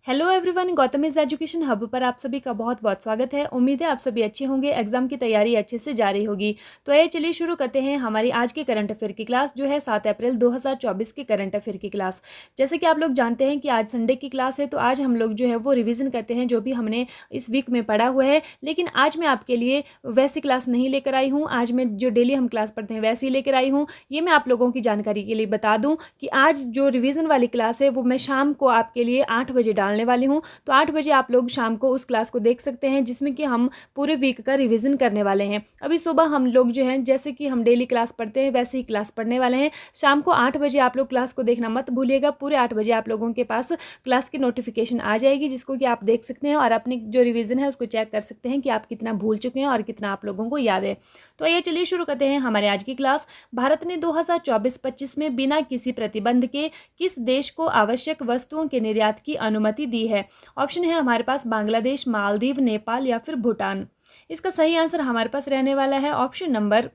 Hello everyone, Gautam is education hub पर आप सभी का बहुत बहुत स्वागत है। उम्मीद है आप सभी अच्छे होंगे, एग्जाम की तैयारी अच्छे से जारी होगी। तो आइए चलिए शुरू करते हैं हमारी आज के करंट अफेयर की क्लास, जो है 7 अप्रैल 2024 के करंट अफेयर की क्लास। जैसे कि आप लोग जानते हैं कि आज संडे की क्लास है, तो आज हम लोग जो है वो रिविज़न करते हैं जो भी हमने इस वीक में पढ़ा हुआ है। लेकिन आज मैं आपके लिए वैसी क्लास नहीं लेकर आई हूँ, आज मैं जो डेली हम क्लास पढ़ते हैं वैसी लेकर आई हूँ। ये मैं आप लोगों की जानकारी के लिए बता दूँ कि आज जो रिविज़न वाली क्लास है वो मैं शाम को आपके लिए 8 बजे डालने वाली हूँ। तो 8 बजे आप लोग शाम को उस क्लास को देख सकते हैं, जिसमें कि हम पूरे वीक का रिवीजन करने वाले हैं। अभी सुबह हम लोग जो है जैसे कि हम डेली क्लास पढ़ते हैं वैसे ही क्लास पढ़ने वाले हैं। शाम को 8 बजे आप लोग क्लास को देखना मत भूलिएगा। पूरे 8 बजे आप लोगों के पास क्लास की नोटिफिकेशन आ जाएगी, जिसको कि आप देख सकते हैं और अपनी जो रिवीजन है उसको चेक कर सकते हैं कि आप कितना भूल चुके हैं और कितना आप लोगों को याद है। तो आइए चलिए शुरू करते हैं हमारे आज की क्लास। भारत ने 2024-25 में बिना किसी प्रतिबंध के किस देश को आवश्यक वस्तुओं के निर्यात की अनुमति दी है? ऑप्शन है हमारे पास बांग्लादेश, मालदीव, नेपाल या फिर भूटान। इसका सही आंसर हमारे पास रहने वाला है ऑप्शन नंबर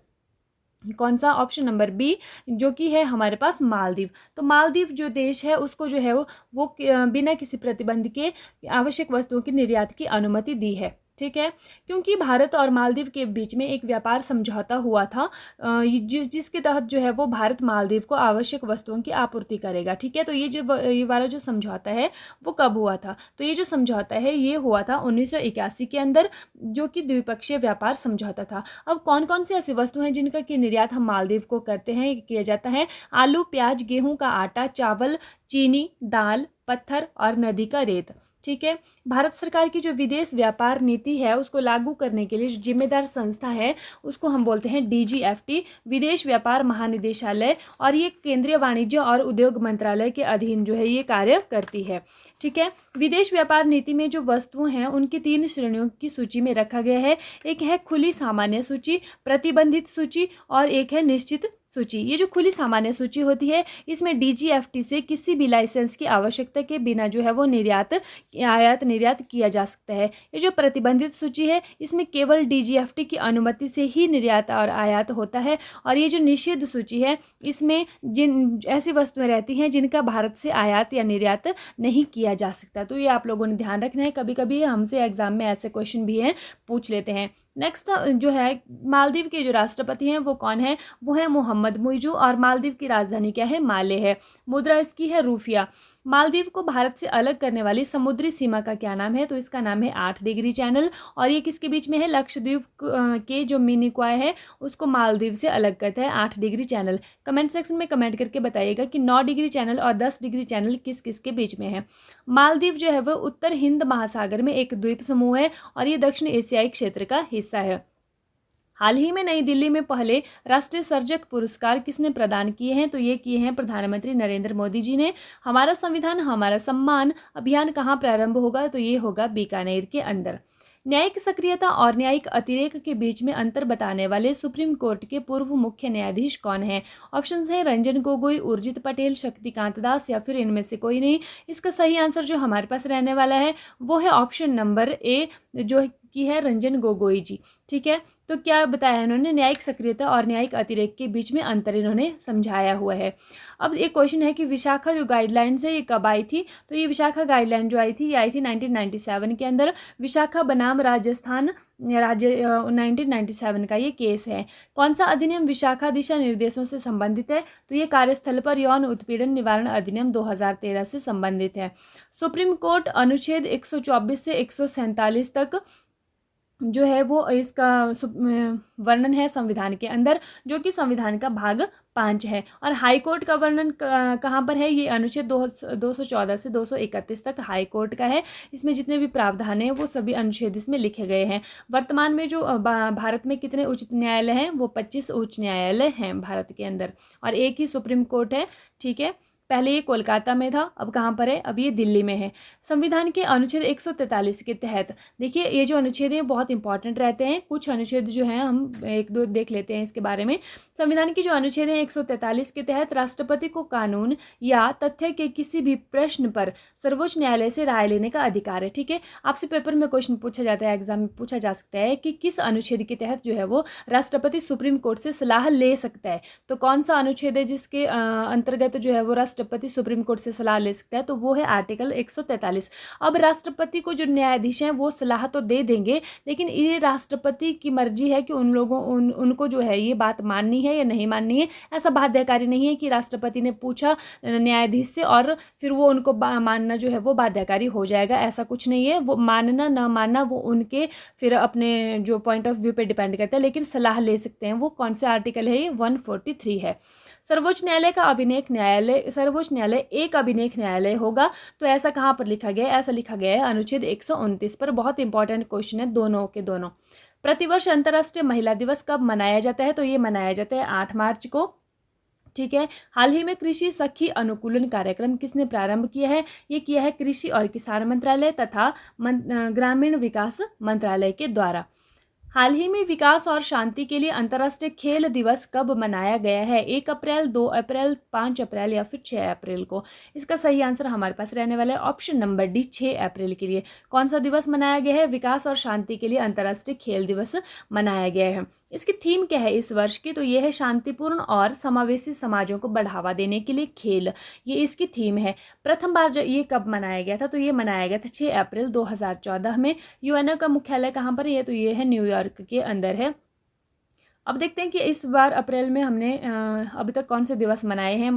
कौन सा? ऑप्शन नंबर बी, जो कि है हमारे पास मालदीव। तो मालदीव जो देश है उसको जो है वो बिना किसी प्रतिबंध के आवश्यक वस्तुओं की निर्यात की अनुमति दी है। ठीक है, क्योंकि भारत और मालदीव के बीच में एक व्यापार समझौता हुआ था, जिसके तहत जो है वो भारत मालदीव को आवश्यक वस्तुओं की आपूर्ति करेगा। ठीक है, तो ये वाला जो समझौता है वो कब हुआ था? तो ये जो समझौता है ये हुआ था 1981 के अंदर, जो कि द्विपक्षीय व्यापार समझौता था। अब कौन कौन सी ऐसी वस्तु हैं जिनका कि निर्यात हम मालदीव को करते हैं, किया जाता है? आलू, प्याज, गेहूं का आटा, चावल, चीनी, दाल, पत्थर और नदी का रेत। ठीक है, भारत सरकार की जो विदेश व्यापार नीति है उसको लागू करने के लिए जो जिम्मेदार संस्था है उसको हम बोलते हैं DGFT, विदेश व्यापार महानिदेशालय, और ये केंद्रीय वाणिज्य और उद्योग मंत्रालय के अधीन जो है ये कार्य करती है। ठीक है, विदेश व्यापार नीति में जो वस्तुएं हैं उनकी 3 श्रेणियों की सूची में रखा गया है। एक है खुली सामान्य सूची, प्रतिबंधित सूची और एक है निश्चित सूची। ये जो खुली सामान्य सूची होती है इसमें DGFT से किसी भी लाइसेंस की आवश्यकता के बिना जो है वो आयात निर्यात किया जा सकता है। ये जो प्रतिबंधित सूची है इसमें केवल DGFT की अनुमति से ही निर्यात और आयात होता है। और ये जो निषिद्ध सूची है इसमें जिन ऐसी वस्तुएं रहती हैं जिनका भारत से आयात या निर्यात नहीं किया जा सकता। तो ये आप लोगों ने ध्यान रखना है, कभी कभी हमसे एग्जाम में ऐसे क्वेश्चन भी हैं, पूछ लेते हैं। नेक्स्ट जो है मालदीव के जो राष्ट्रपति हैं वो कौन है? वो है मोहम्मद मुइजू, और मालदीव की राजधानी क्या है? माले है। मुद्रा इसकी है रुपया। मालदीव को भारत से अलग करने वाली समुद्री सीमा का क्या नाम है? तो इसका नाम है 8 डिग्री चैनल, और ये किसके बीच में है? लक्षद्वीप के जो मिनिकॉय है उसको मालदीव से अलग करता है 8 डिग्री चैनल। कमेंट सेक्शन में कमेंट करके बताइएगा कि 9 डिग्री चैनल और 10 डिग्री चैनल किस किस के बीच में है। मालदीव जो है वह उत्तर हिंद महासागर में एक द्वीप समूह है और ये दक्षिण एशियाई क्षेत्र का हिस्सा है। हाल ही में नई दिल्ली में पहले राष्ट्रीय सर्जक पुरस्कार किसने प्रदान किए हैं? तो ये किए हैं प्रधानमंत्री नरेंद्र मोदी जी ने। हमारा संविधान हमारा सम्मान अभियान कहाँ प्रारंभ होगा? तो ये होगा बीकानेर के अंदर। न्यायिक सक्रियता और न्यायिक अतिरेक के बीच में अंतर बताने वाले सुप्रीम कोर्ट के पूर्व मुख्य न्यायाधीश कौन है? ऑप्शन है रंजन गोगोई, उर्जित पटेल, शक्तिकांत दास या फिर इनमें से कोई नहीं। इसका सही आंसर जो हमारे पास रहने वाला है वो है ऑप्शन नंबर ए, जो की है रंजन गोगोई जी। ठीक है, तो क्या बताया इन्होंने? न्यायिक सक्रियता और न्यायिक अतिरेक के बीच में अंतर इन्होंने समझाया हुआ है। अब एक क्वेश्चन है कि विशाखा जो गाइडलाइंस है ये कब आई थी? तो ये विशाखा गाइडलाइन जो आई थी ये आई थी 1997 के अंदर। विशाखा बनाम राजस्थान राज्य 1997 का ये केस है। कौन सा अधिनियम विशाखा दिशा निर्देशों से संबंधित है? तो ये कार्यस्थल पर यौन उत्पीड़न निवारण अधिनियम 2013 से संबंधित है। सुप्रीम कोर्ट अनुच्छेद 124 से 147 तक जो है वो इसका वर्णन है संविधान के अंदर, जो कि संविधान का भाग 5 है। और हाई कोर्ट का वर्णन कहाँ पर है? ये अनुच्छेद 214 से 231 तक हाई कोर्ट का है। इसमें जितने भी प्रावधान हैं वो सभी अनुच्छेद इसमें लिखे गए हैं। वर्तमान में जो भारत में कितने उच्च न्यायालय हैं? वो 25 उच्च न्यायालय हैं भारत के अंदर, और एक ही सुप्रीम कोर्ट है। ठीक है, पहले ये कोलकाता में था, अब कहाँ पर है? अब ये दिल्ली में है। संविधान के अनुच्छेद 143 के तहत, देखिए ये जो अनुच्छेद हैं बहुत इंपॉर्टेंट रहते हैं। कुछ अनुच्छेद जो हैं हम एक दो देख लेते हैं इसके बारे में। संविधान की जो अनुच्छेद है 143 के तहत राष्ट्रपति को कानून या तथ्य के किसी भी प्रश्न पर सर्वोच्च न्यायालय से राय लेने का अधिकार है। ठीक है, आपसे पेपर में क्वेश्चन पूछा जाता है, एग्जाम में पूछा जा सकता है कि किस अनुच्छेद के तहत जो है वो राष्ट्रपति सुप्रीम कोर्ट से सलाह ले सकता है। तो कौन सा अनुच्छेद है जिसके अंतर्गत जो है वो राष्ट्रपति सुप्रीम कोर्ट से सलाह ले सकता है, तो वो है आर्टिकल 143। अब राष्ट्रपति को जो न्यायाधीश हैं वो सलाह तो दे देंगे, लेकिन ये राष्ट्रपति की मर्जी है कि उनको जो है ये बात माननी है या नहीं माननी है। ऐसा बाध्यकारी नहीं है कि राष्ट्रपति ने पूछा न्यायाधीश से और फिर वो उनको मानना जो है वो बाध्यकारी हो जाएगा, ऐसा कुछ नहीं है। वो मानना ना मानना वो उनके फिर अपने जो पॉइंट ऑफ व्यू पे डिपेंड करता है, लेकिन सलाह ले सकते हैं। वो कौन सा आर्टिकल है? ये 143 है। सर्वोच्च न्यायालय का अभिलेख न्यायालय, सर्वोच्च न्यायालय एक अभिलेख न्यायालय होगा, तो ऐसा कहाँ पर लिखा गया है? ऐसा लिखा गया है अनुच्छेद 129 पर। बहुत इंपॉर्टेंट क्वेश्चन है दोनों के दोनों। प्रतिवर्ष अंतर्राष्ट्रीय महिला दिवस कब मनाया जाता है? तो ये मनाया जाता है 8 मार्च को। ठीक है। हाल ही में कृषि सखी अनुकूलन कार्यक्रम किसने प्रारंभ किया है? ये किया है कृषि और किसान मंत्रालय तथा ग्रामीण विकास मंत्रालय के द्वारा। हाल ही में विकास और शांति के लिए अंतर्राष्ट्रीय खेल दिवस कब मनाया गया है? 1 अप्रैल, 2 अप्रैल, 5 अप्रैल या फिर 6 अप्रैल को? इसका सही आंसर हमारे पास रहने वाला है ऑप्शन नंबर डी, 6 अप्रैल के लिए। कौन सा दिवस मनाया गया है? विकास और शांति के लिए अंतर्राष्ट्रीय खेल दिवस मनाया गया है। इसकी थीम क्या है इस वर्ष की? तो ये है शांतिपूर्ण और समावेशी समाजों को बढ़ावा देने के लिए खेल, ये इसकी थीम है। प्रथम बार जब ये कब मनाया गया था? तो ये मनाया गया था 6 अप्रैल 2014 में। यूएनओ का मुख्यालय कहाँ पर है? तो ये है न्यूयॉर्क के अंदर है। अब देखते हैं कि इस बार अप्रैल में हमने अभी तक कौन से दिवस मनाए हैं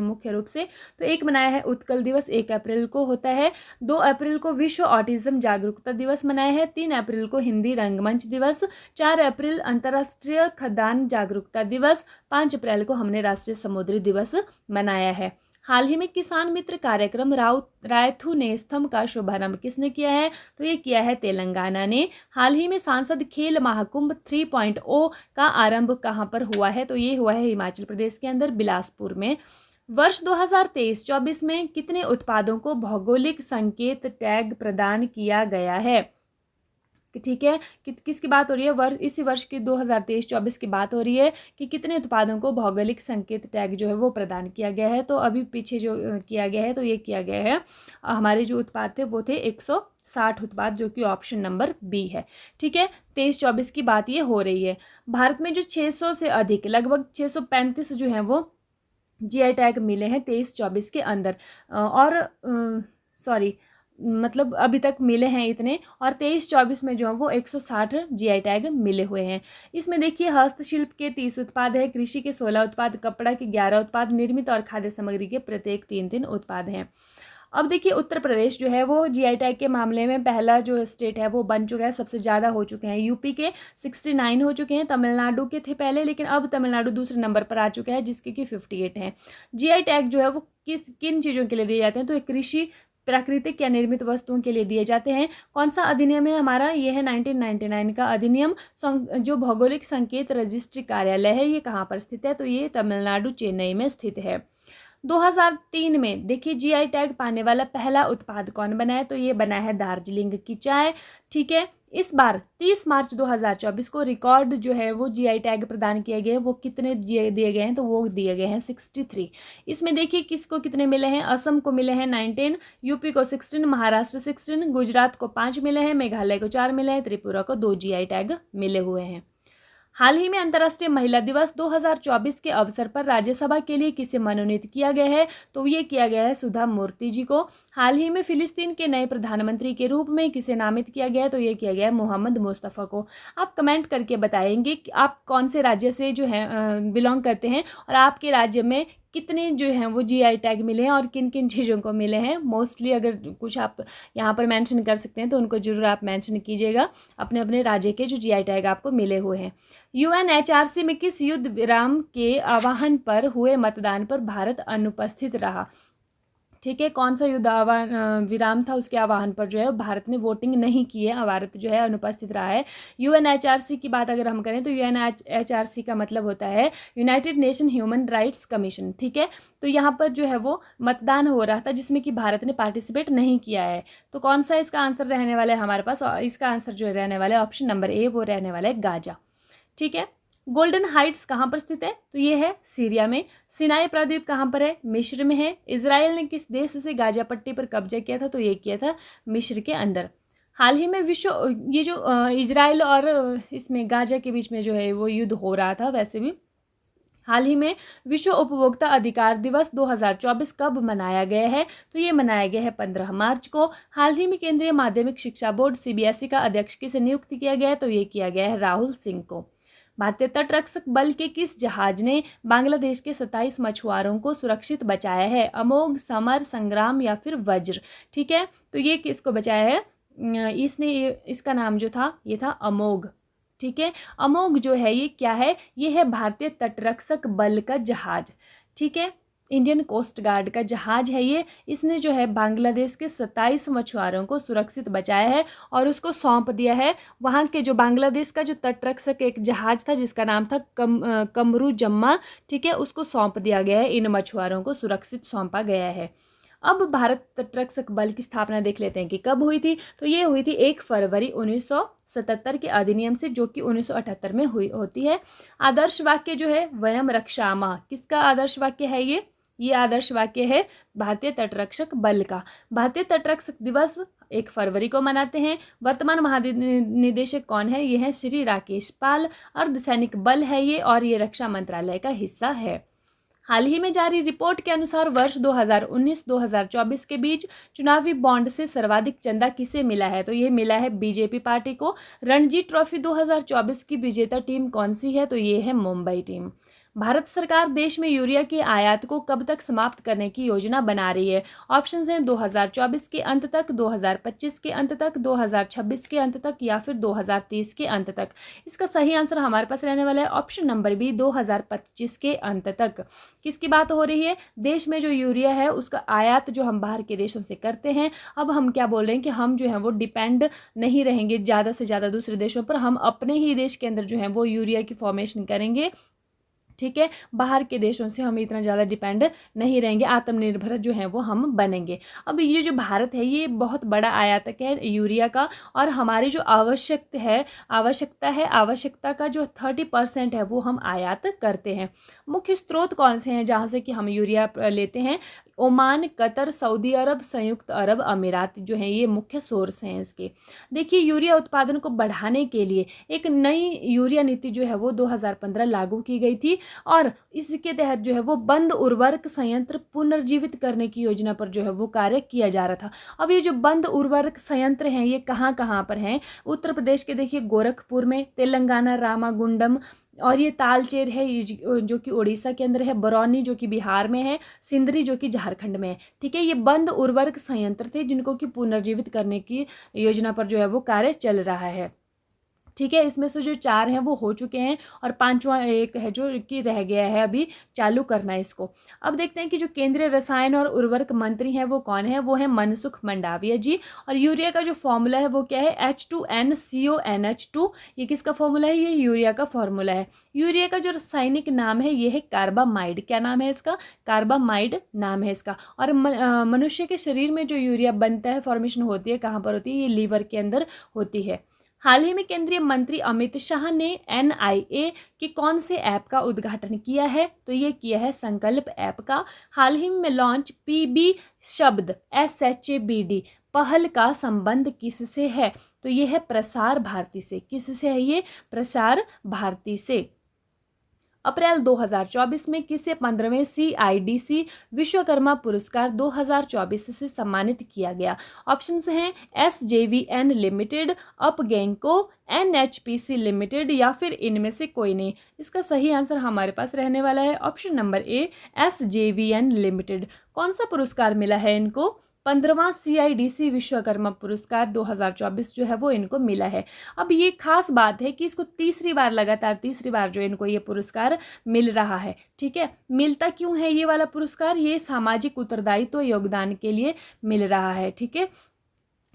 मुख्य रूप से। तो एक मनाया है उत्कल दिवस, 1 अप्रैल को होता है। 2 अप्रैल को विश्व ऑटिज्म जागरूकता दिवस मनाया है। 3 अप्रैल को हिंदी रंगमंच दिवस। 4 अप्रैल अंतर्राष्ट्रीय खदान जागरूकता दिवस। 5 अप्रैल को हमने राष्ट्रीय समुद्री दिवस मनाया है। हाल ही में किसान मित्र कार्यक्रम रायथू नेस्तम का शुभारंभ किसने किया है? तो ये किया है तेलंगाना ने। हाल ही में सांसद खेल महाकुंभ 3.0 का आरंभ कहाँ पर हुआ है? तो ये हुआ है हिमाचल प्रदेश के अंदर, बिलासपुर में। वर्ष 2023-24 में कितने उत्पादों को भौगोलिक संकेत टैग प्रदान किया गया है? ठीक है, किसकी बात हो रही है? इसी वर्ष की 2023-24 की बात हो रही है कि कितने उत्पादों को भौगोलिक संकेत टैग जो है वो प्रदान किया गया है। तो अभी पीछे जो किया गया है, तो ये किया गया है, हमारे जो उत्पाद थे वो थे 160 उत्पाद, जो कि ऑप्शन नंबर बी है। ठीक है, 23-24 की बात ये हो रही है। भारत में जो 600 से अधिक, लगभग 635 जो हैं वो जीआई टैग मिले हैं 23-24 के अंदर, और मतलब अभी तक मिले हैं इतने, और 23-24 में जो है वो 160 जीआई टैग मिले हुए हैं। इसमें देखिए हस्तशिल्प के 30 उत्पाद है, कृषि के 16 उत्पाद, कपड़ा के 11 उत्पाद, निर्मित और खाद्य सामग्री के प्रत्येक 3-3 उत्पाद हैं। अब देखिए उत्तर प्रदेश जो है वो जीआई टैग के मामले में पहला जो स्टेट है वो बन चुका है, सबसे ज़्यादा हो चुके हैं। यूपी के 69 हो चुके हैं, तमिलनाडु के थे पहले, लेकिन अब तमिलनाडु दूसरे नंबर पर आ चुका है, जिसके कि 58 हैं। जीआई टैग जो है वो किन चीज़ों के लिए दिए जाते हैं? तो कृषि, प्राकृतिक या निर्मित वस्तुओं के लिए दिए जाते हैं। कौन सा अधिनियम है हमारा? ये है 1999 का अधिनियम। जो भौगोलिक संकेत रजिस्ट्री कार्यालय है, ये कहाँ पर स्थित है? तो ये तमिलनाडु, चेन्नई में स्थित है। 2003 में देखिए जीआई टैग पाने वाला पहला उत्पाद कौन बना है? तो ये बना है दार्जिलिंग की चाय। ठीक है, इस बार 30 मार्च 2024 को रिकॉर्ड जो है वो जीआई टैग प्रदान किए गए हैं। वो कितने दिए गए हैं? तो वो दिए गए हैं 63। इसमें देखिए किसको कितने मिले हैं? असम को मिले हैं 19, यूपी को 16, महाराष्ट्र 16, गुजरात को 5 मिले हैं, मेघालय को 4 मिले हैं, त्रिपुरा को 2 जीआई टैग मिले हुए हैं। हाल ही में अंतर्राष्ट्रीय महिला दिवस 2024 के अवसर पर राज्यसभा के लिए किसे मनोनीत किया गया है? तो ये किया गया है सुधा मूर्ति जी को। हाल ही में फिलिस्तीन के नए प्रधानमंत्री के रूप में किसे नामित किया गया है? तो ये किया गया है मोहम्मद मुस्तफ़ा को। आप कमेंट करके बताएंगे कि आप कौन से राज्य से जो है बिलोंग करते हैं, और आपके राज्य में कितने जो हैं वो जीआई टैग मिले हैं और किन किन चीज़ों को मिले हैं। मोस्टली अगर कुछ आप यहाँ पर मेंशन कर सकते हैं तो उनको जरूर आप मेंशन कीजिएगा, अपने अपने राज्य के जो जीआई टैग आपको मिले हुए हैं। यूएनएचआरसी में किस युद्ध विराम के आह्वान पर हुए मतदान पर भारत अनुपस्थित रहा? ठीक है, कौन सा युद्ध विराम था, उसके आह्वान पर जो है भारत ने वोटिंग नहीं की है, भारत जो है अनुपस्थित रहा है। यूएनएचआरसी की बात अगर हम करें तो यूएनएचआरसी का मतलब होता है United nation human rights commission. ठीक है, तो यहाँ पर जो है वो मतदान हो रहा था जिसमें कि भारत ने पार्टिसिपेट नहीं किया है। तो कौन सा इसका आंसर रहने वाला है हमारे पास? इसका आंसर जो रहने वाला है ऑप्शन नंबर ए, वो रहने वाला है गाजा। ठीक है, गोल्डन हाइट्स कहाँ पर स्थित है? तो ये है सीरिया में। सिनाई प्रायद्वीप कहाँ पर है? मिस्र में है। इजराइल ने किस देश से गाजा पट्टी पर कब्जा किया था? तो ये किया था मिस्र के अंदर। हाल ही में ये जो इजराइल और इसमें गाजा के बीच में जो है वो युद्ध हो रहा था, वैसे भी हाल ही में विश्व उपभोक्ता अधिकार दिवस 2024 कब मनाया गया है? तो ये मनाया गया है 15 मार्च को। हाल ही में केंद्रीय माध्यमिक शिक्षा बोर्ड सीबीएसई का अध्यक्ष किसे नियुक्त किया गया है? तो ये किया गया है राहुल सिंह को। भारतीय तटरक्षक बल के किस जहाज ने बांग्लादेश के 27 मछुआरों को सुरक्षित बचाया है? अमोघ, समर, संग्राम या फिर वज्र। ठीक है, तो ये किसको बचाया है? इसका नाम जो था ये था अमोघ। ठीक है, अमोघ जो है ये क्या है? ये है भारतीय तटरक्षक बल का जहाज। ठीक है, इंडियन कोस्ट गार्ड का जहाज है ये। इसने जो है बांग्लादेश के 27 मछुआरों को सुरक्षित बचाया है और उसको सौंप दिया है वहाँ के जो बांग्लादेश का जो तटरक्षक एक जहाज था जिसका नाम था कमरू जम्मा। ठीक है, उसको सौंप दिया गया है, इन मछुआरों को सुरक्षित सौंपा गया है। अब भारत तटरक्षक बल की स्थापना देख लेते हैं कि कब हुई थी। तो ये हुई थी 1 फरवरी 1977 के अधिनियम से, जो कि 1978 में होती है। आदर्श वाक्य जो है वयम रक्षामः, किसका आदर्श वाक्य है ये आदर्श वाक्य है भारतीय तटरक्षक बल का। भारतीय तटरक्षक दिवस 1 फरवरी को मनाते हैं। वर्तमान महानिदेशक कौन है? ये है श्री राकेश पाल। अर्धसैनिक बल है ये और ये रक्षा मंत्रालय का हिस्सा है। हाल ही में जारी रिपोर्ट के अनुसार वर्ष 2019-2024 के बीच चुनावी बॉन्ड से सर्वाधिक चंदा किसे मिला है? तो ये मिला है बीजेपी पार्टी को। रणजी ट्रॉफी 2024 की विजेता टीम कौन सी है? तो ये है मुंबई टीम। भारत सरकार देश में यूरिया की आयात को कब तक समाप्त करने की योजना बना रही है? ऑप्शंस हैं 2024 के अंत तक, 2025 के अंत तक, 2026 के अंत तक या फिर 2030 के अंत तक। इसका सही आंसर हमारे पास रहने वाला है ऑप्शन नंबर बी, 2025 के अंत तक। किसकी बात हो रही है? देश में जो यूरिया है उसका आयात जो हम बाहर के देशों से करते हैं, अब हम क्या बोल रहे हैं कि हम जो है वो डिपेंड नहीं रहेंगे ज़्यादा से ज़्यादा दूसरे देशों पर, हम अपने ही देश के अंदर जो है वो यूरिया की फॉर्मेशन करेंगे। ठीक है, बाहर के देशों से हम इतना ज़्यादा डिपेंड नहीं रहेंगे, आत्मनिर्भर जो है वो हम बनेंगे। अब ये जो भारत है ये बहुत बड़ा आयातक है यूरिया का, और हमारी जो आवश्यकता का जो 30% है वो हम आयात करते हैं। मुख्य स्रोत कौन से हैं जहाँ से कि हम यूरिया लेते हैं? ओमान, कतर, सऊदी अरब, संयुक्त अरब अमीरात जो है ये मुख्य सोर्स हैं इसके। देखिए, यूरिया उत्पादन को बढ़ाने के लिए एक नई यूरिया नीति जो है वो 2015 लागू की गई थी, और इसके तहत जो है वो बंद उर्वरक संयंत्र पुनर्जीवित करने की योजना पर जो है वो कार्य किया जा रहा था। अब ये जो बंद उर्वरक संयंत्र हैं ये कहाँ कहाँ पर हैं? उत्तर प्रदेश के देखिए गोरखपुर में, तेलंगाना रामागुंडम, और ये तालचेर है जो कि उड़ीसा के अंदर है, बरौनी जो कि बिहार में है, सिंदरी जो कि झारखंड में है। ठीक है, ये बंद उर्वरक संयंत्र थे जिनको कि पुनर्जीवित करने की योजना पर जो है वो कार्य चल रहा है। ठीक है, इसमें से जो 4 हैं वो हो चुके हैं और 5वां एक है जो कि रह गया है, अभी चालू करना है इसको। अब देखते हैं कि जो केंद्रीय रसायन और उर्वरक मंत्री हैं वो कौन है? वो है मनसुख मंडाविया जी। और यूरिया का जो फॉर्मूला है वो क्या है? H2NCONH2। ये किसका फॉर्मूला है? ये यूरिया का फॉर्मूला है। यूरिया का जो रासायनिक नाम है ये है कार्बामाइड। क्या नाम है इसका? कार्बामाइड नाम है इसका। और मनुष्य के शरीर में जो यूरिया बनता है, फॉर्मेशन होती है, कहाँ पर होती है? ये लीवर के अंदर होती है। हाल ही में केंद्रीय मंत्री अमित शाह ने NIA के कौन से ऐप का उद्घाटन किया है? तो ये किया है संकल्प ऐप का। हाल ही में लॉन्च PB शब्द SHABD पहल का संबंध किससे है? तो ये है प्रसार भारती से। किससे है ये? प्रसार भारती से। अप्रैल 2024 में किसे 15वें CIDC विश्वकर्मा पुरस्कार 2024 से सम्मानित किया गया? ऑप्शंस हैं SJVN limited, UP Genco, NHPC limited या फिर इनमें से कोई नहीं। इसका सही आंसर हमारे पास रहने वाला है option number A, SJVN limited. कौन सा पुरस्कार मिला है इनको? 15वां CIDC विश्वकर्मा पुरस्कार 2024 जो है वो इनको मिला है। अब ये खास बात है कि इसको तीसरी बार जो इनको ये पुरस्कार मिल रहा है। ठीक है, मिलता क्यों है ये वाला पुरस्कार? ये सामाजिक उत्तरदायित्व योगदान के लिए मिल रहा है। ठीक है,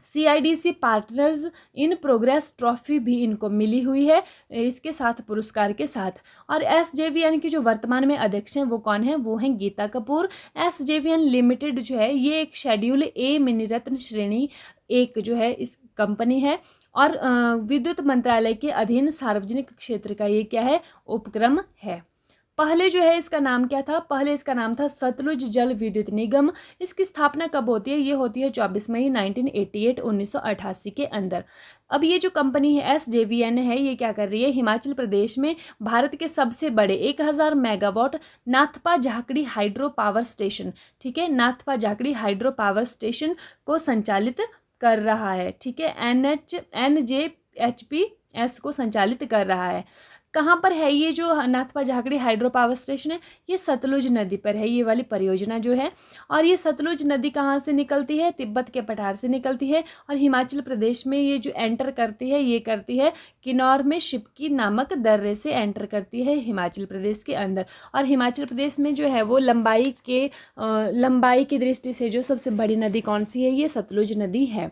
CIDC partners in progress trophy भी इनको मिली हुई है इसके साथ, पुरस्कार के साथ। और SJVN की जो वर्तमान में अध्यक्ष हैं वो कौन है? वो हैं गीता कपूर। SJVN लिमिटेड जो है ये एक शेड्यूल A मिनीरत्न श्रेणी एक जो है इस कंपनी है, और विद्युत मंत्रालय के अधीन सार्वजनिक क्षेत्र का ये क्या है? उपक्रम है। पहले जो है इसका नाम क्या था, पहले इसका नाम था सतलुज जल विद्युत निगम। इसकी स्थापना कब होती है, ये होती है 24 मई 1988 1988 के अंदर। अब ये जो कंपनी है SJVN है, ये क्या कर रही है, हिमाचल प्रदेश में भारत के सबसे बड़े 1000 megawatt Nathpa Jhakri hydro power station, ठीक है, Nathpa Jhakri hydro power station को संचालित कर रहा है, ठीक है, NJHPS को संचालित कर रहा है। कहाँ पर है ये जो Nathpa Jhakri hydro power station है, ये सतलुज नदी पर है ये वाली परियोजना जो है। और ये सतलुज नदी कहाँ से निकलती है, तिब्बत के पठार से निकलती है और हिमाचल प्रदेश में ये जो एंटर करती है, ये करती है किन्नौर में शिपकी नामक दर्रे से एंटर करती है हिमाचल प्रदेश के अंदर। और हिमाचल प्रदेश में जो है वो लंबाई की दृष्टि से जो सबसे बड़ी नदी कौन सी है, ये सतलुज नदी है।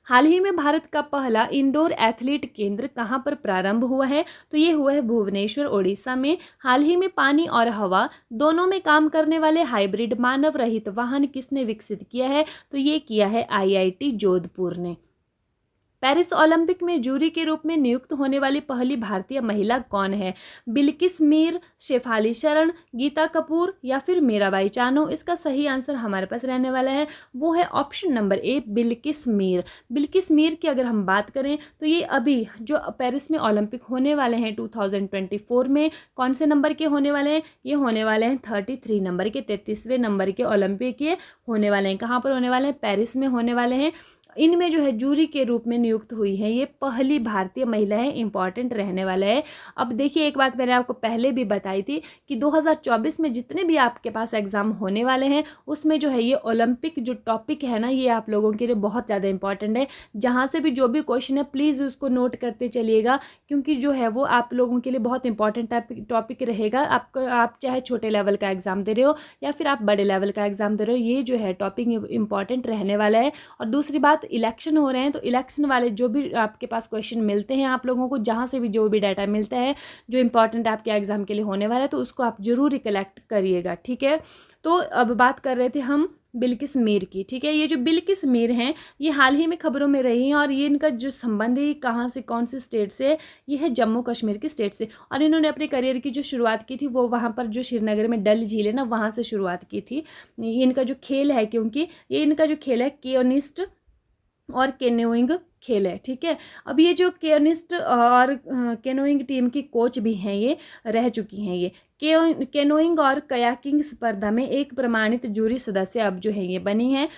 हाल ही में भारत का पहला इंडोर एथलीट केंद्र कहाँ पर प्रारंभ हुआ है, तो ये हुआ है भुवनेश्वर ओडिशा में। हाल ही में पानी और हवा दोनों में काम करने वाले हाइब्रिड मानव रहित वाहन किसने विकसित किया है, तो ये किया है IIT जोधपुर ने। पेरिस ओलंपिक में जूरी के रूप में नियुक्त होने वाली पहली भारतीय महिला कौन है, बिल्किस मीर, शेफाली शरण, गीता कपूर या फिर मीराबाई चानू। इसका सही आंसर हमारे पास रहने वाला है वो है option number A, Bilkis Mir. Bilkis Mir की अगर हम बात करें तो ये अभी जो पेरिस में ओलंपिक होने वाले हैं 2024 में कौन से नंबर के होने वाले हैं, ये होने वाले हैं 33 नंबर के, 33वें नंबर के ओलंपिक ये होने वाले हैं। कहाँ पर होने वाले हैं, पेरिस में होने वाले हैं। इनमें जो है जूरी के रूप में नियुक्त हुई है ये पहली भारतीय महिला है, इंपॉर्टेंट रहने वाला है। अब देखिए एक बात मैंने आपको पहले भी बताई थी कि 2024 में जितने भी आपके पास एग्जाम होने वाले हैं उसमें जो है ये ओलंपिक जो टॉपिक है ना, ये आप लोगों के लिए बहुत ज़्यादा इंपॉर्टेंट है। जहाँ से भी जो भी क्वेश्चन है प्लीज़ उसको नोट करते चलिएगा, क्योंकि जो है वो आप लोगों के लिए बहुत इंपॉर्टेंट टॉपिक रहेगा। आप चाहे छोटे लेवल का एग्जाम दे रहे हो या फिर आप बड़े लेवल का एग्जाम दे रहे हो, ये जो है टॉपिक इंपॉर्टेंट रहने वाला है। और दूसरी बात, इलेक्शन हो रहे हैं तो इलेक्शन वाले जो भी आपके पास क्वेश्चन मिलते हैं आप लोगों को, जहाँ से भी जो भी डाटा मिलता है जो इंपॉर्टेंट आपके एग्जाम के लिए होने वाला है, तो उसको आप जरूर रिकलेक्ट करिएगा, ठीक है। तो अब बात कर रहे थे हम बिल्किस मीर की, ठीक है। ये जो बिल्किस मीर हैं ये हाल ही में खबरों में रही हैं और ये इनका जो संबंध है कहाँ से, कौन से स्टेट से, ये है जम्मू कश्मीर की स्टेट से। और इन्होंने अपने करियर की जो शुरुआत की थी वो वहाँ पर जो श्रीनगर में डल झील है ना, वहाँ से शुरुआत की थी। ये इनका जो खेल है, क्योंकि ये इनका जो खेल है केयोनिस्ट और केनोइंग खेल है, ठीक है। अब ये जो केयोनिस्ट और केनोइंग टीम की कोच भी हैं, ये रह चुकी हैं। ये केनोइंग और कयाकिंग स्पर्धा में एक प्रमाणित जूरी सदस्य अब जो है ये बनी है।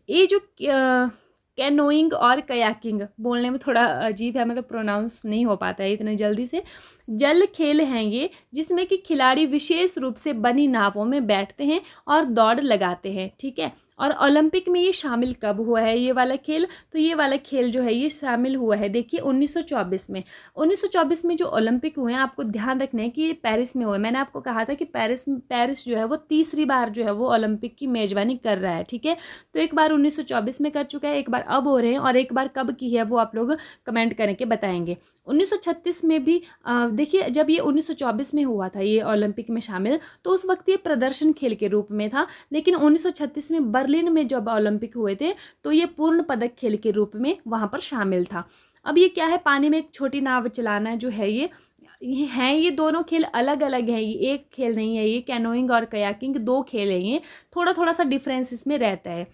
ये जो कैनोइंग और कयाकिंग बोलने में थोड़ा अजीब है, मतलब प्रोनाउंस नहीं हो पाता है इतने जल्दी से। जल खेल हैं ये, जिसमें कि खिलाड़ी विशेष रूप से बनी नावों में बैठते हैं और दौड़ लगाते हैं, ठीक है। और ओलंपिक में ये शामिल कब हुआ है ये वाला खेल, तो ये वाला खेल जो है ये शामिल हुआ है देखिए 1924 में। 1924 में जो ओलंपिक हुए हैं आपको ध्यान रखना है कि ये पेरिस में हुए। मैंने आपको कहा था कि पेरिस जो है वो तीसरी बार जो है वो ओलंपिक की मेजबानी कर रहा है, ठीक है। तो एक बार 1924 में कर चुका है, एक बार अब हो रहे हैं, और एक बार कब की है वो आप लोग कमेंट करके बताएंगे। 1936 में भी देखिए जब ये 1924 में हुआ था ये ओलंपिक में शामिल, तो उस वक्त ये प्रदर्शन खेल के रूप में था। लेकिन 1936 में बर्लिन में जब ओलंपिक हुए थे तो ये पूर्ण पदक खेल के रूप में वहाँ पर शामिल था। अब ये क्या है, पानी में एक छोटी नाव चलाना जो है ये दोनों खेल अलग अलग हैं, ये एक खेल नहीं है। ये कैनोइंग और कयाकिंग दो खेल हैं, ये थोड़ा सा डिफरेंस इसमें रहता है।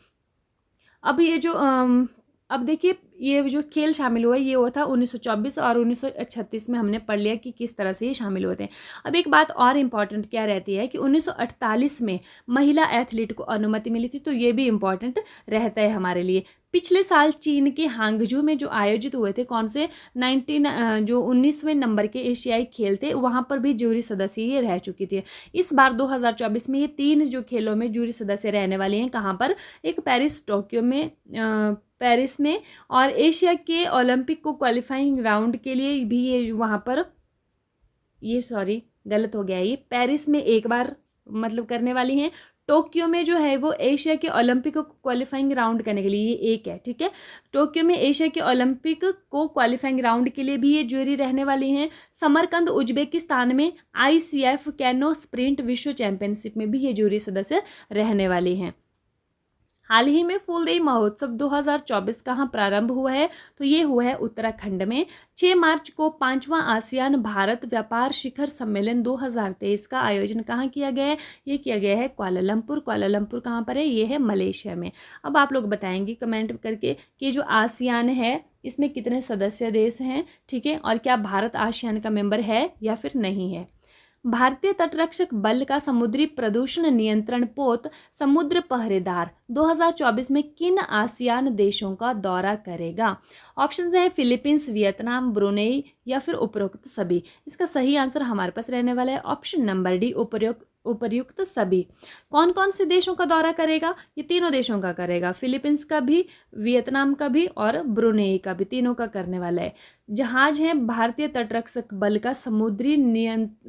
अब ये जो अब देखिए ये जो खेल शामिल हुआ ये हुआ था 1924 और 1936 में हमने पढ़ लिया कि किस तरह से ये शामिल होते हैं। अब एक बात और इम्पॉर्टेंट क्या रहती है कि 1948 में महिला एथलीट को अनुमति मिली थी, तो ये भी इम्पॉर्टेंट रहता है हमारे लिए। पिछले साल चीन के हांगझू में जो आयोजित हुए थे कौन से 19वें नंबर के एशियाई खेल थे, वहाँ पर भी जूरी सदस्य ये रह चुकी थी। इस बार 2024 में ये 3 जो खेलों में जूरी सदस्य रहने वाले हैं, कहाँ पर, एक पेरिस, टोक्यो में, पेरिस में, और एशिया के ओलंपिक को क्वालिफाइंग राउंड के लिए भी ये वहाँ पर, ये सॉरी गलत हो गया, ये पेरिस में एक बार मतलब करने वाली हैं। टोक्यो में जो है वो एशिया के ओलंपिक को क्वालिफाइंग राउंड करने के लिए ये एक है, ठीक है। टोक्यो में एशिया के ओलंपिक को क्वालिफाइंग राउंड के लिए भी ये जूरी रहने वाली हैं। समरकंद उज्बेकिस्तान में ICF कैनो स्प्रिंट विश्व चैंपियनशिप में भी ये जूरी सदस्य रहने वाले हैं। हाल ही में फूलदेई महोत्सव 2024 कहाँ प्रारंभ हुआ है? तो ये हुआ है उत्तराखंड में। 6 मार्च को 5वां आसियान भारत व्यापार शिखर सम्मेलन 2023 का आयोजन कहाँ किया गया है? ये किया गया है कुआलालंपुर। कुआलालंपुर कहाँ पर है? ये है मलेशिया में। अब आप लोग बताएंगे कमेंट करके कि जो आसियान है इसमें कितने सदस्य देश हैं, ठीक है, और क्या भारत आसियान का मेंबर है या फिर नहीं है। भारतीय तटरक्षक बल का समुद्री प्रदूषण नियंत्रण पोत समुद्र पहरेदार 2024 में किन आसियान देशों का दौरा करेगा? ऑप्शंस हैं फिलीपींस, वियतनाम, ब्रुनेई या फिर उपरोक्त सभी। इसका सही आंसर हमारे पास रहने वाला है ऑप्शन नंबर डी, उपर्युक्त सभी। कौन कौन से देशों का दौरा करेगा? ये तीनों देशों का करेगा, फिलीपींस का भी, वियतनाम का भी और ब्रुनेई का भी, तीनों का करने वाला है। जहाज है भारतीय तटरक्षक बल का समुद्री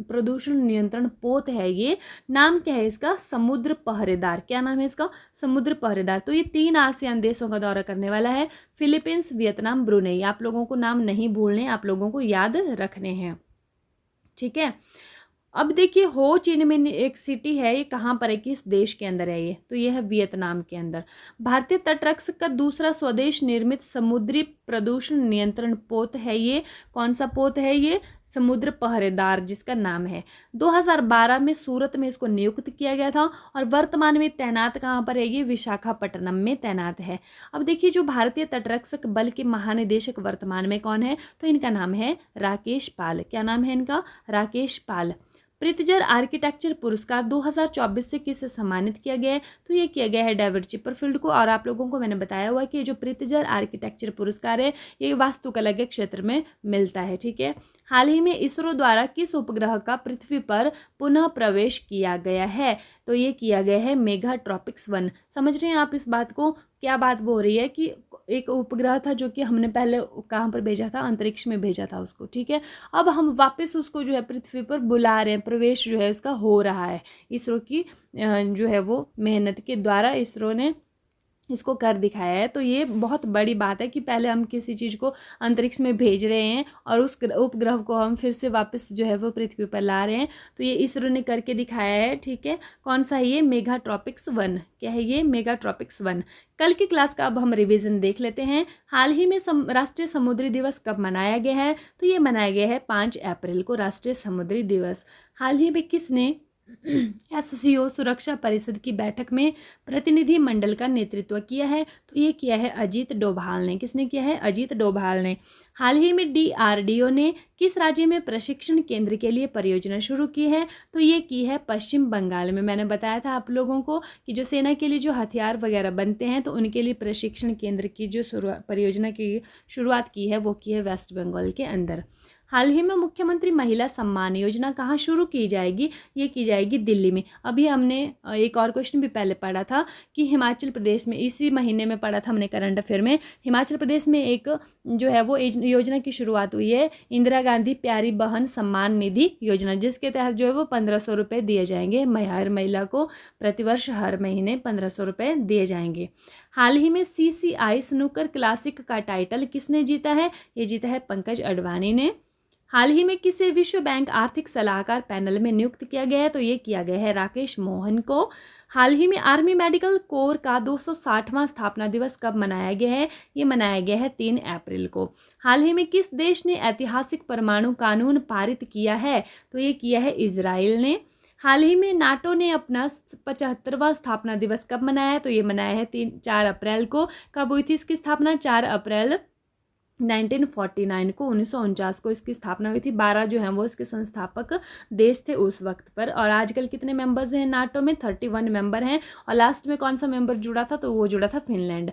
प्रदूषण नियंत्रण पोत है, ये नाम क्या है इसका? समुद्र पहरेदार। क्या नाम है इसका? समुद्र पहरेदार। तो ये 3 आसियान देशों का दौरा करने वाला है, फिलीपींस, वियतनाम, ब्रुनेई। आप लोगों को नाम नहीं भूलने, आप लोगों को याद रखने हैं, ठीक है। अब देखिए हो चिन मिन एक सिटी है, ये कहाँ पर है, किस देश के अंदर है ये? तो ये है वियतनाम के अंदर। भारतीय तटरक्षक का दूसरा स्वदेश निर्मित समुद्री प्रदूषण नियंत्रण पोत है ये। कौन सा पोत है ये? समुद्र पहरेदार, जिसका नाम है। 2012 में सूरत में इसको नियुक्त किया गया था और वर्तमान में तैनात कहाँ पर है ये? विशाखापट्टनम में तैनात है। अब देखिए जो भारतीय तटरक्षक बल के महानिदेशक वर्तमान में कौन है? तो इनका नाम है राकेश पाल। क्या नाम है इनका? राकेश पाल। प्रितजर आर्किटेक्चर पुरस्कार 2024 से किसे सम्मानित किया गया है? तो ये किया गया है डेविड चिपरफील्ड को। और आप लोगों को मैंने बताया हुआ कि जो प्रितजर आर्किटेक्चर पुरस्कार है ये वास्तुकला के क्षेत्र में मिलता है, ठीक है। हाल ही में इसरो द्वारा किस उपग्रह का पृथ्वी पर पुनः प्रवेश किया गया है? तो ये किया गया है मेघाट्रॉपिक्स 1। समझ रहे हैं आप इस बात को? क्या बात बोल रही है कि एक उपग्रह था जो कि हमने पहले कहाँ पर भेजा था? अंतरिक्ष में भेजा था उसको, ठीक है। अब हम वापस उसको जो है पृथ्वी पर बुला रहे हैं, प्रवेश जो है उसका हो रहा है। इसरो की जो है वो मेहनत के द्वारा इसरो ने इसको कर दिखाया है। तो ये बहुत बड़ी बात है कि पहले हम किसी चीज़ को अंतरिक्ष में भेज रहे हैं और उस उपग्रह को हम फिर से वापस जो है वो पृथ्वी पर ला रहे हैं। तो ये इसरो ने करके दिखाया है, ठीक है। कौन सा है ये? मेघाट्रॉपिक्स 1। क्या है ये? मेघाट्रॉपिक्स 1। कल की क्लास का अब हम रिवीजन देख लेते हैं। हाल ही में राष्ट्रीय समुद्री दिवस कब मनाया गया है? तो ये मनाया गया है 5 अप्रैल को, राष्ट्रीय समुद्री दिवस। हाल ही में किसने एससीओ सुरक्षा परिषद की बैठक में प्रतिनिधि मंडल का नेतृत्व किया है? तो ये किया है अजीत डोभाल ने। किसने किया है? अजीत डोभाल ने। हाल ही में डीआरडीओ ने किस राज्य में प्रशिक्षण केंद्र के लिए परियोजना शुरू की है? तो ये की है पश्चिम बंगाल में। मैंने बताया था आप लोगों को कि जो सेना के लिए जो हथियार वगैरह बनते हैं तो उनके लिए प्रशिक्षण केंद्र की जो परियोजना की शुरुआत की है वो की है वेस्ट बंगाल के अंदर। हाल ही में मुख्यमंत्री महिला सम्मान योजना कहाँ शुरू की जाएगी? ये की जाएगी दिल्ली में। अभी हमने एक और क्वेश्चन भी पहले पढ़ा था कि हिमाचल प्रदेश में, इसी महीने में पढ़ा था हमने करंट अफेयर में, हिमाचल प्रदेश में एक जो है वो योजना की शुरुआत हुई है, इंदिरा गांधी प्यारी बहन सम्मान निधि योजना, जिसके तहत जो है वो 1500 रुपये दिए जाएंगे हर महिला को। प्रतिवर्ष हर महीने 1500 रुपये दिए जाएंगे। हाल ही में CCI स्नूकर क्लासिक का टाइटल किसने जीता है? ये जीता है पंकज अडवाणी ने। हाल ही में किसे विश्व बैंक आर्थिक सलाहकार पैनल में नियुक्त किया गया है? तो ये किया गया है राकेश मोहन को। हाल ही में आर्मी मेडिकल कोर का 260वां स्थापना दिवस कब मनाया गया है? ये मनाया गया है 3 अप्रैल को। हाल ही में किस देश ने ऐतिहासिक परमाणु कानून पारित किया है? तो ये किया है इजराइल ने। हाल ही में नाटो ने अपना 75वां स्थापना दिवस कब मनाया है? तो ये मनाया है 4 अप्रैल को। कब हुई थी इसकी स्थापना? 4 अप्रैल 1949 को, 1949 को इसकी स्थापना हुई थी। 12 जो हैं वो इसके संस्थापक देश थे उस वक्त पर। और आजकल कितने मेंबर्स हैं नाटो में? 31 मेंबर हैं। और लास्ट में कौन सा मेंबर जुड़ा था? तो वो जुड़ा था फिनलैंड।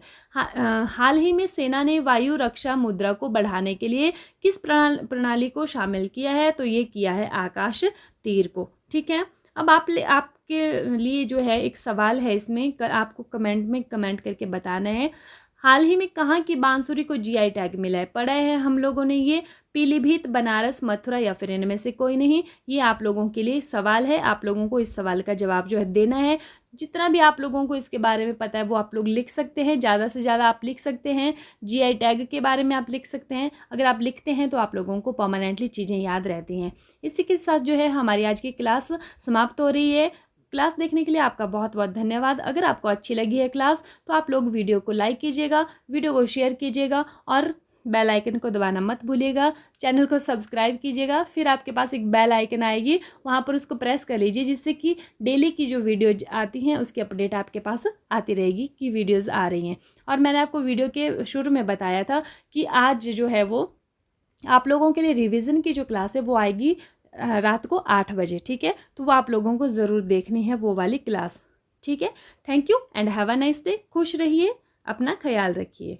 हाल ही में सेना ने वायु रक्षा मुद्रा को बढ़ाने के लिए किस प्रणाली को शामिल किया है? तो ये किया है आकाश तीर को, ठीक है। अब आपके लिए जो है एक सवाल है, इसमें आपको कमेंट में कमेंट करके बताना है। हाल ही में कहाँ की बांसुरी को जीआई टैग मिला है? पढ़ा है हम लोगों ने ये, पीलीभीत, बनारस, मथुरा या फिर इनमें से कोई नहीं। ये आप लोगों के लिए सवाल है, आप लोगों को इस सवाल का जवाब जो है देना है। जितना भी आप लोगों को इसके बारे में पता है वो आप लोग लिख सकते हैं, ज़्यादा से ज़्यादा आप लिख सकते हैं। जीआई टैग के बारे में आप लिख सकते हैं। अगर आप लिखते हैं तो आप लोगों को परमानेंटली चीज़ें याद रहती हैं। इसी के साथ जो है हमारी आज की क्लास समाप्त हो रही है। क्लास देखने के लिए आपका बहुत बहुत धन्यवाद। अगर आपको अच्छी लगी है क्लास तो आप लोग वीडियो को लाइक कीजिएगा, वीडियो को शेयर कीजिएगा और बेल आइकन को दबाना मत भूलिएगा। चैनल को सब्सक्राइब कीजिएगा। फिर आपके पास एक बेल आइकन आएगी, वहाँ पर उसको प्रेस कर लीजिए, जिससे कि डेली की जो वीडियो आती हैं उसकी अपडेट आपके पास आती रहेगी कि वीडियोज़ आ रही हैं। और मैंने आपको वीडियो के शुरू में बताया था कि आज जो है वो आप लोगों के लिए रिवीजन की जो क्लास है वो आएगी रात को 8 बजे, ठीक है। तो वो आप लोगों को ज़रूर देखनी है वो वाली क्लास, ठीक है। Thank you and have a nice day. खुश रहिए, अपना ख्याल रखिए।